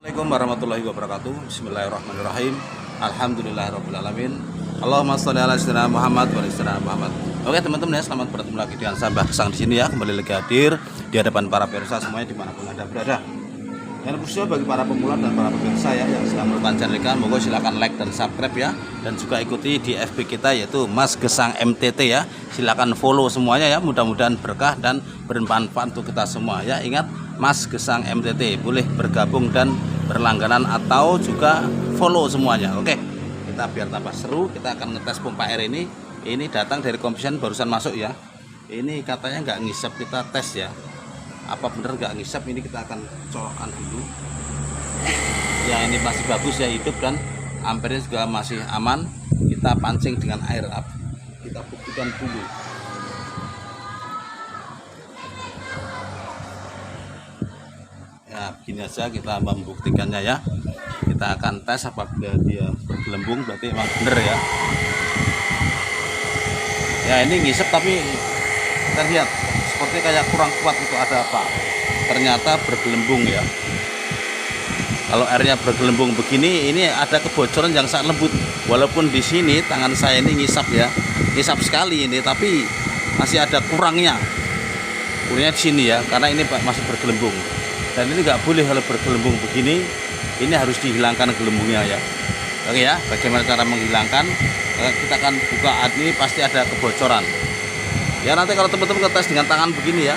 Assalamualaikum warahmatullahi wabarakatuh. Bismillahirrahmanirrahim. Alhamdulillahirrahmanirrahim. Allahumma sholli ala sayyidina Muhammad wa ala sayyidina Muhammad. Oke teman-teman ya, selamat bertemu lagi dengan saya Mbah Gesang di sini ya. Kembali lagi hadir di hadapan para pemirsa semuanya dimanapun Anda berada. Dan khususnya bagi para pemula dan para pemirsa ya yang sedang menemukan channel kita, moga silakan like dan subscribe ya. Dan juga ikuti di FB kita yaitu Mas Gesang MTT ya. Silakan follow semuanya ya. Mudah-mudahan berkah dan bermanfaat untuk kita semua ya. Ingat, Mas Gesang MTT boleh bergabung dan berlangganan atau juga follow semuanya. Oke, kita biar tambah seru, kita akan ngetes pompa air ini. Ini datang dari Kompisen barusan masuk ya. Ini katanya nggak ngisap, kita tes ya. Apa bener nggak ngisap? Ini kita akan colokkan dulu. Ya ini masih bagus ya, hidup dan ampernya juga masih aman. Kita pancing dengan air up. Kita buktikan dulu. Ya begini aja kita membuktikannya ya. Kita akan tes apabila dia bergelembung, berarti emang bener ya. Ya ini ngisep tapi kita lihat seperti kayak kurang kuat itu, ada apa? Ternyata bergelembung ya. Kalau airnya bergelembung begini, ini ada kebocoran yang sangat lembut. Walaupun di sini tangan saya ini ngisap ya, ngisap sekali ini, tapi masih ada kurangnya. Kurangnya di sini ya, karena ini masih bergelembung. Dan ini nggak boleh kalau bergelembung begini, ini harus dihilangkan gelembungnya ya. Oke ya, bagaimana cara menghilangkan? Kita akan buka, ini pasti ada kebocoran. Ya nanti kalau teman-teman ngetes dengan tangan begini ya,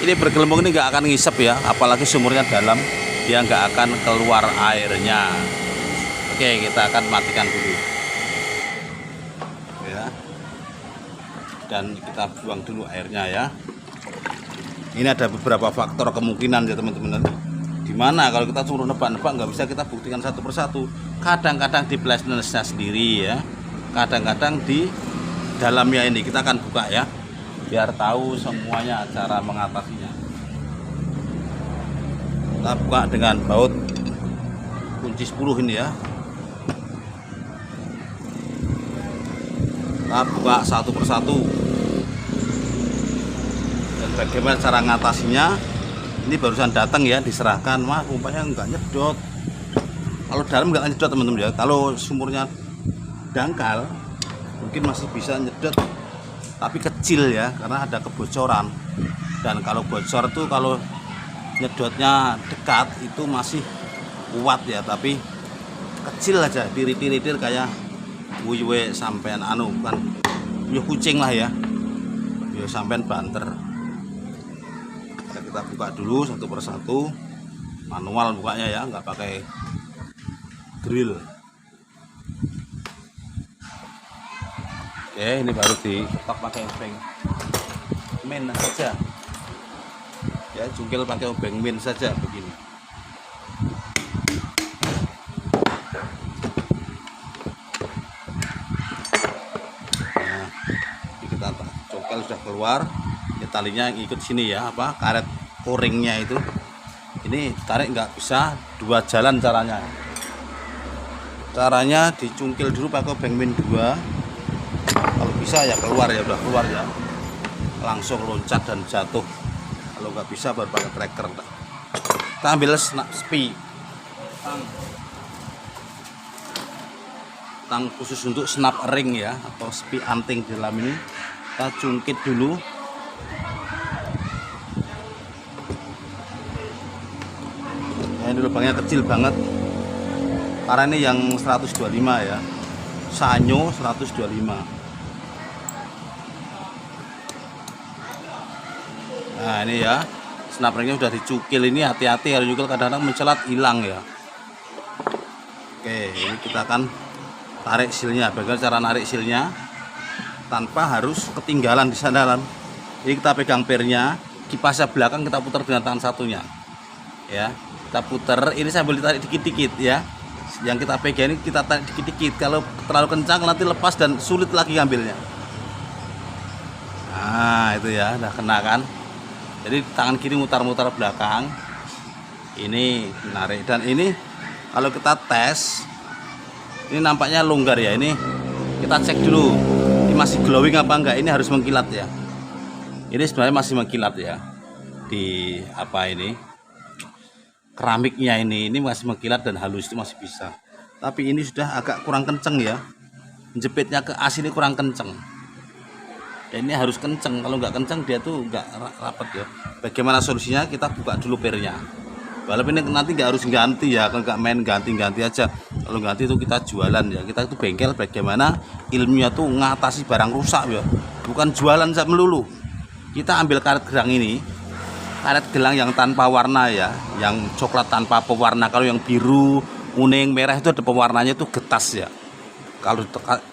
ini bergelembung ini nggak akan ngisep ya, apalagi sumurnya dalam, dia nggak akan keluar airnya. Oke, kita akan matikan dulu. Ya. Dan kita buang dulu airnya ya. Ini ada beberapa faktor kemungkinan ya teman-teman. Dimana kalau kita suruh nebak-nebak nggak bisa kita buktikan satu persatu. Kadang-kadang di plastisnya sendiri ya, kadang-kadang di dalamnya ini. Kita akan buka ya, biar tahu semuanya cara mengatasinya. Kita buka dengan baut kunci 10 ini ya. Kita buka satu persatu. Bagaimana cara ngatasinya? Ini barusan datang ya, diserahkan, mah pompanya enggak nyedot. Kalau dalam enggak nyedot teman-teman ya. Kalau sumurnya dangkal mungkin masih bisa nyedot, tapi kecil ya, karena ada kebocoran. Dan kalau bocor tuh, kalau nyedotnya dekat itu masih kuat ya, tapi kecil aja, diritir-ritir kayak wuyuwe sampean anu, kan wuyuh kucing lah ya, wuyuh sampean banter. Kita buka dulu satu persatu, manual bukanya ya, nggak pakai grill. Oke, ini baru diketok pakai obeng min saja ya, jungkil pakai obeng min saja begini. Nah, kita congkel sudah keluar ya, talinya ikut sini ya, apa karet koringnya itu. Ini tarik nggak bisa dua jalan caranya. Caranya dicungkil dulu pakai obeng min 2. Kalau bisa ya keluar ya, udah keluar ya, langsung loncat dan jatuh. Kalau nggak bisa baru pakai tracker. Kita ambil spi tang khusus untuk snap ring ya, atau spi anting di dalam ini. Kita cungkit dulu. Ini lubangnya kecil banget karena ini yang 125 ya, sanyo 125. Nah ini ya, snap ringnya sudah dicukil. Ini hati-hati, kalau nyukil kadang-kadang mencelat hilang ya. Oke, ini kita akan tarik silnya. Bagaimana cara narik silnya tanpa harus ketinggalan di sana. Jadi kita pegang pernya, kipasnya belakang kita putar dengan tangan satunya ya. Kita putar, ini sambil ditarik dikit-dikit ya. Yang kita pegang ini kita tarik dikit-dikit. Kalau terlalu kencang nanti lepas dan sulit lagi ngambilnya. Nah itu ya, udah kena kan. Jadi tangan kiri mutar-mutar belakang. Ini menarik. Dan ini kalau kita tes, ini nampaknya longgar ya. Ini kita cek dulu, ini masih glowing apa enggak. Ini harus mengkilat ya. Ini sebenarnya masih mengkilat ya. Di apa ini, keramiknya ini masih mengkilat dan halus, itu masih bisa. Tapi ini sudah agak kurang kenceng ya, jepitnya ke as ini kurang kenceng. Dan ini harus kenceng, kalau nggak kenceng dia tuh nggak rapat ya. Bagaimana solusinya? Kita buka dulu pernya. Walaupun ini nanti nggak harus ganti ya, kalau nggak main ganti-ganti aja. Kalau ganti itu kita jualan ya, kita itu bengkel bagaimana ilmunya tuh ngatasi barang rusak ya, bukan jualan saja melulu. Kita ambil karet gelang ini, karet gelang yang tanpa warna ya, yang coklat tanpa pewarna. Kalau yang biru, kuning, merah itu ada pewarnanya, itu getas ya. Kalau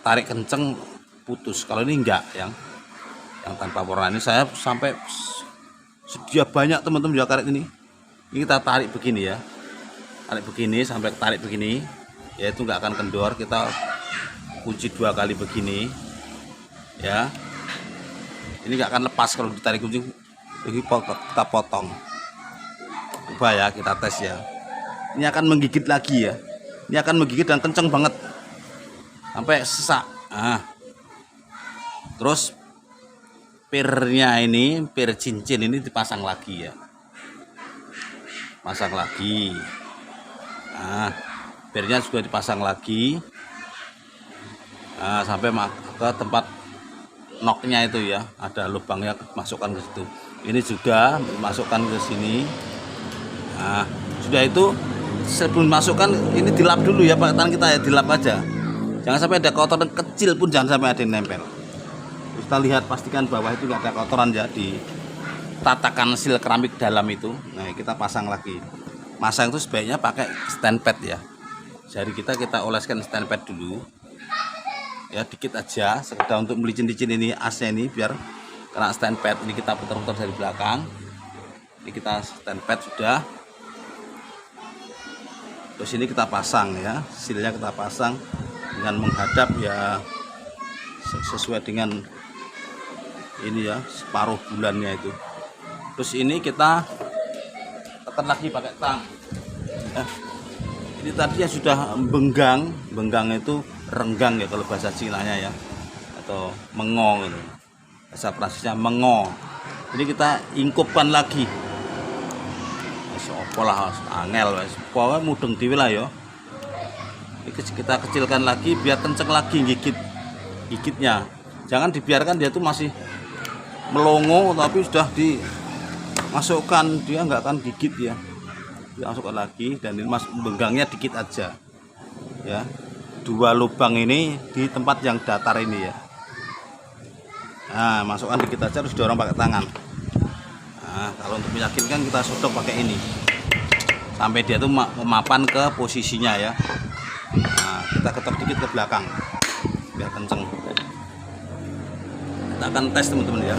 tarik kenceng putus. Kalau ini enggak, yang tanpa warna ini saya sampai sedia banyak teman-teman ya karet ini. Ini kita tarik begini ya, tarik begini sampai tarik begini ya, itu nggak akan kendor. Kita kunci 2 kali begini ya, ini nggak akan lepas kalau ditarik kunci. Ini kita potong, coba ya, kita tes ya. Ini akan menggigit lagi ya, ini akan menggigit dan kenceng banget sampai sesak. Terus pirnya ini, pir cincin ini dipasang lagi ya, pasang lagi. Pirnya juga dipasang lagi sampai ke tempat noknya itu ya, ada lubangnya, masukkan ke situ. Ini juga masukkan ke sini. Sudah itu sebelum masukkan ini dilap dulu ya pakai tangan kita ya, dilap aja. Jangan sampai ada kotoran kecil pun, jangan sampai ada yang nempel. Kita lihat, pastikan bawah itu nggak ada kotoran ya di tatakan sil keramik dalam itu. Nah, kita pasang lagi. Masang itu sebaiknya pakai stand pad ya. Jari kita oleskan stand pad dulu ya, dikit aja, sekedar untuk melicin-licin ini asnya ini biar kena stand pad. Ini kita putar-putar dari belakang. Ini kita stand pad sudah. Terus ini kita pasang ya, silnya kita pasang dengan menghadap ya, sesuai dengan ini ya, separuh bulannya itu. Terus ini kita tekan lagi pakai tang. Ini tadi ya sudah benggang itu renggang ya kalau bahasa Cinanya ya, atau mengong itu. Bahasa Prancisnya mengo. Ini kita ingkupkan lagi. Seolah angel wes. Pokoke mudeng dhewe lah ya. Ini kita kecilkan lagi biar kenceng lagi gigitnya. Jangan dibiarkan dia tuh masih melongo, tapi sudah dimasukkan dia nggak akan gigit ya. Dimasukkan lagi, dan ini benggangnya dikit aja ya. 2 lubang ini di tempat yang datar ini ya. Nah, masukkan dikit aja, terus dorong pakai tangan. Nah, kalau untuk meyakinkan kita sodok pakai ini sampai dia tuh memapan ke posisinya ya. Nah, kita ketok dikit ke belakang biar kenceng. Kita akan tes teman-teman ya.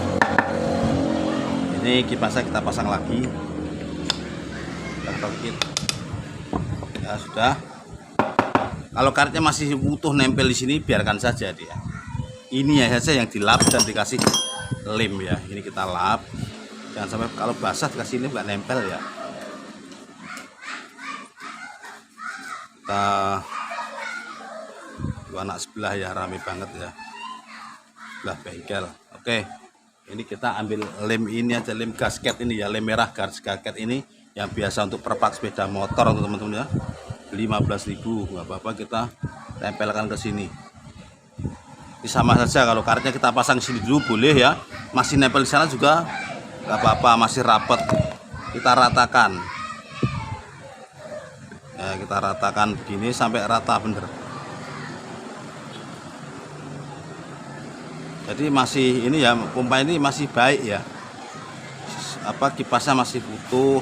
Ini kipasnya kita pasang lagi, kita ketok dikit ya, sudah. Kalau karetnya masih utuh nempel di sini, biarkan saja dia. Ini ya saja yang dilap dan dikasih lem ya. Ini kita lap, jangan sampai kalau basah dikasih lem nggak nempel ya. Kita dua anak sebelah ya, rame banget ya, sebelah bengkel. Oke, ini kita ambil lem ini aja, lem gasket ini ya, lem merah gasket ini yang biasa untuk perpak sepeda motor teman-teman ya, 15.000 nggak apa-apa, kita tempelkan ke sini. Ini sama saja, kalau karetnya kita pasang sini dulu boleh ya, masih nempel di sana juga nggak apa-apa, masih rapat. Kita ratakan ya, kita ratakan begini sampai rata bener. Jadi masih ini ya, pompa ini masih baik ya, apa kipasnya masih utuh.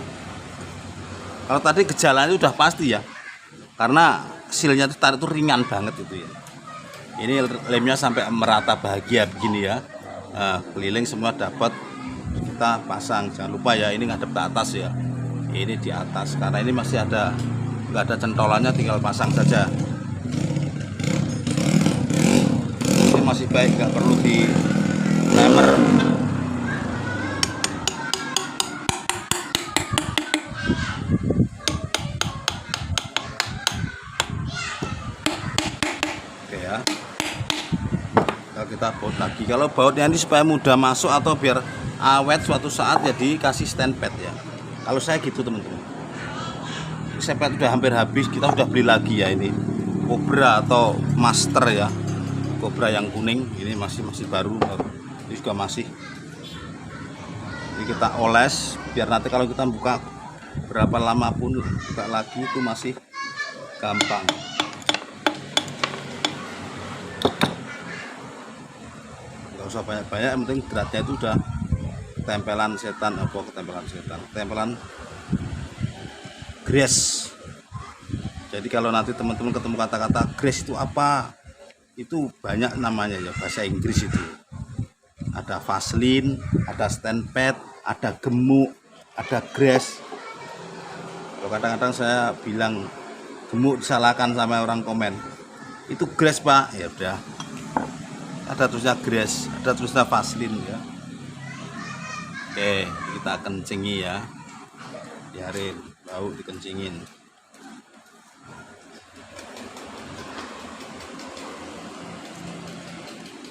Kalau tadi gejalanya udah pasti ya, karena silnya itu tarik itu ringan banget itu ya. Ini lemnya sampai merata bahagia begini ya. Nah, keliling semua dapat, kita pasang. Jangan lupa ya, ini ngadep ke atas ya, ini di atas, karena ini masih ada, nggak ada centolannya, tinggal pasang saja. Ini masih baik, nggak perlu di timer. Oke ya, kalau kita baut lagi, kalau bautnya ini supaya mudah masuk atau biar awet suatu saat ya, dikasih stand pad ya. Kalau saya gitu teman-teman. sepet udah hampir habis, kita udah beli lagi ya ini Cobra atau Master ya, Cobra yang kuning ini masih baru, ini juga masih. Ini kita oles biar nanti kalau kita buka berapa lama pun buka lagi itu masih gampang. Nggak usah banyak-banyak, yang penting beratnya itu udah tempelan setan, tempelan grease. Jadi kalau nanti teman-teman ketemu kata-kata grease itu apa, itu banyak namanya ya, bahasa Inggris itu. Ada Vaseline, ada stand pad, ada gemuk, ada grease. Kalau kadang-kadang saya bilang gemuk disalahkan sama orang komen, itu grease pak, ya udah. Ada tulisnya grease, ada tulisnya Vaseline ya. Oke, kita kencingi ya, biarin bau dikencingin.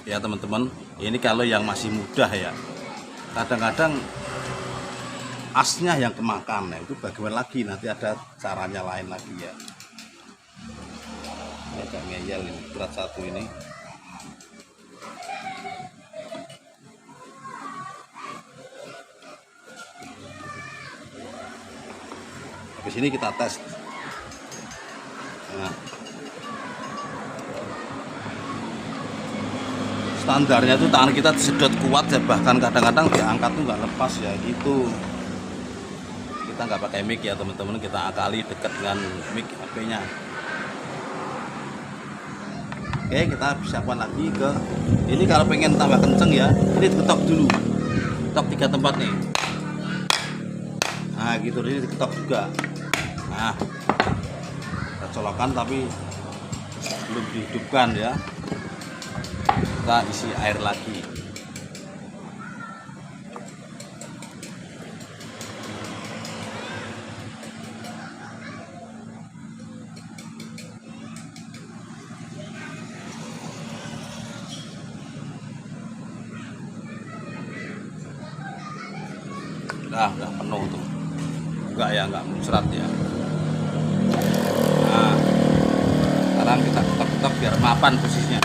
Ya teman-teman, ini kalau yang masih mudah ya, kadang-kadang asnya yang kemakan, nah itu bagaimana lagi, nanti ada caranya lain lagi ya. Ini agak ngeyel ini, berat satu ini. Habis ini kita tes. Nah, standarnya itu tangan kita disedot kuat ya, bahkan kadang-kadang diangkat tuh nggak lepas ya gitu. Kita nggak pakai mic ya teman-teman, kita akali dekat dengan mic HP-nya. Oke, kita siapkan lagi ke ini. Kalau pengen tambah kenceng ya, ini diketok dulu, ketok 3 tempat nih. Nah gitu, ini diketok juga. Nah, kita colokan tapi belum dihidupkan ya. Kita isi air lagi. Udah penuh tuh. Enggak ya, enggak muncrat ya. Nah, sekarang kita ketok-ketok biar mapan posisinya.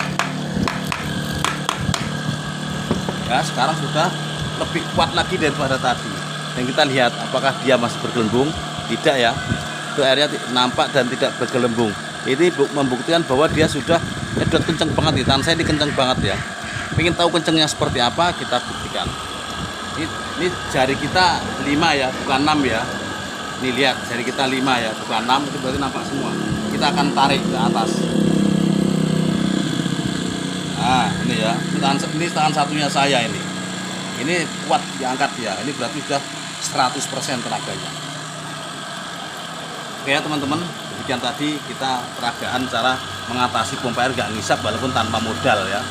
Ya, sekarang sudah lebih kuat lagi daripada tadi. Dan kita lihat apakah dia masih bergelembung. Tidak ya, itu airnya nampak dan tidak bergelembung. Ini membuktikan bahwa dia sudah nyedot kenceng banget. Di tangan saya ini kenceng banget ya. Pengen tahu kencengnya seperti apa, kita buktikan. Ini jari kita 5 ya, bukan 6 ya. Ini lihat, jari kita 5 ya, bukan 6, itu berarti nampak semua. Kita akan tarik ke atas. Nah ini ya, ini tangan satunya saya ini. Ini kuat diangkat ya, ini berarti sudah 100% tenaganya. Oke ya teman-teman, demikian tadi kita peragaan cara mengatasi pompa air gak ngisap walaupun tanpa modal ya.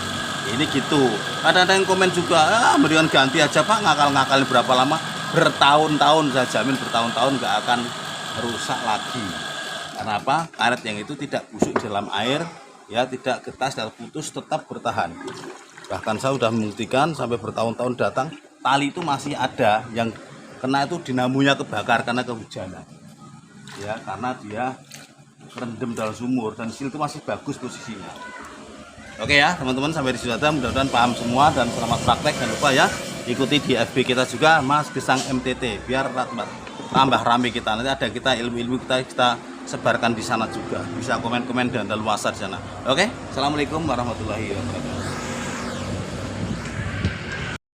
Ini gitu. Ada yang komen juga, mendingan ganti aja pak, ngakal-ngakalin berapa lama, bertahun-tahun, saya jamin bertahun-tahun gak akan rusak lagi. Karena apa? Karet yang itu tidak busuk di dalam air ya, tidak getas dan putus, tetap bertahan. Bahkan saya sudah membuktikan sampai bertahun-tahun datang, tali itu masih ada, yang kena itu dinamonya kebakar karena kehujanan ya, karena dia rendem dalam sumur dan sil itu masih bagus posisinya. Oke ya teman-teman, sampai di sini saja, mudah-mudahan paham semua dan selamat praktek. Jangan lupa ya ikuti di FB kita juga, Mas Gesang MTT, biar tambah rame kita. Nanti ada kita ilmu-ilmu kita sebarkan di sana juga. Bisa komen-komen dan leluasa di sana. Oke, assalamualaikum warahmatullahi wabarakatuh.